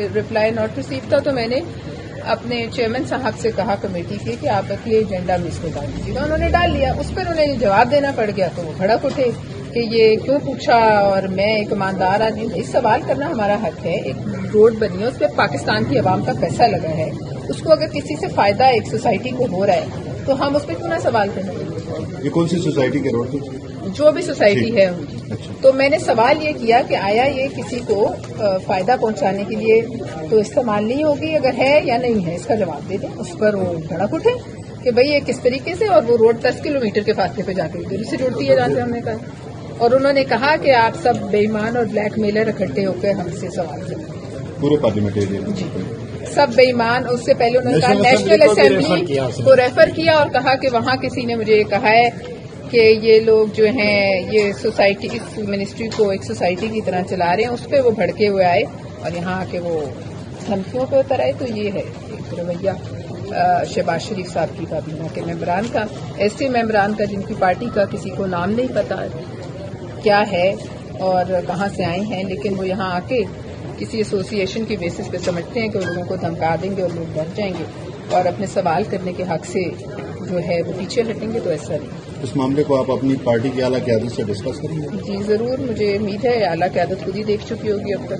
Reply not receive था तो मैंने अपने चेयरमैन साहब से कहा कमेटी के कि आप अगले एजेंडा में इसको डाल दीजिएगा। उन्होंने डाल लिया, उस पर उन्हें जवाब देना पड़ गया तो वो भड़क उठे कि ये क्यों पूछा और मैं एक ईमानदार आदमी हूं। सवाल करना हमारा हक है। एक रोड बनी है, उस पर पाकिस्तान की आवाम का पैसा लगा है, उसको अगर किसी से फायदा एक सोसाइटी को हो रहा है तो हम उस पर क्यों ना सवाल करें। ये कौन सी सोसाइटी के रोड थी? जो भी सोसाइटी है उनकी। अच्छा। तो मैंने सवाल ये किया कि आया ये किसी को फायदा पहुंचाने के लिए तो इस्तेमाल नहीं होगी, अगर है या नहीं है इसका जवाब दे दें। उस पर वो भड़क उठे कि भाई ये किस तरीके से, और वो रोड 10 किलोमीटर के फासले पे जाकर इधर से जुड़ती है जहाँ से हमने कहा। और उन्होंने कहा कि आप सब बेईमान और ब्लैक मेलर इकट्ठे होकर हमसे सवाल करें। पूरे पार्लियामेंटेरियन जी सब बेईमान। उससे पहले उन्होंने कहा नेशनल असेंबली को रेफर किया और कहा कि वहां किसी ने मुझे कहा है कि ये लोग जो हैं ये सोसाइटी, इस मिनिस्ट्री को एक सोसाइटी की तरह चला रहे हैं। उस पर वो भड़के हुए आए और यहाँ आके वो धमकियों पे उतर आए। तो ये है एक रवैया शहबाज शरीफ साहब की काबीना के मेंबरान का, ऐसे मेंबरान का जिनकी पार्टी का किसी को नाम नहीं पता क्या है और कहाँ से आए हैं, लेकिन वो यहाँ आके किसी एसोसिएशन की बेसिस पे समझते हैं कि लोगों को धमका देंगे और लोग डर जाएंगे और अपने सवाल करने के हक से जो है वो पीछे हटेंगे। तो ऐसा नहीं। इस मामले को आप अपनी पार्टी की आला क़यादत से डिस्कस करेंगे? जी जरूर, मुझे उम्मीद है आला क़यादत खुद ही देख चुकी होगी अब तक।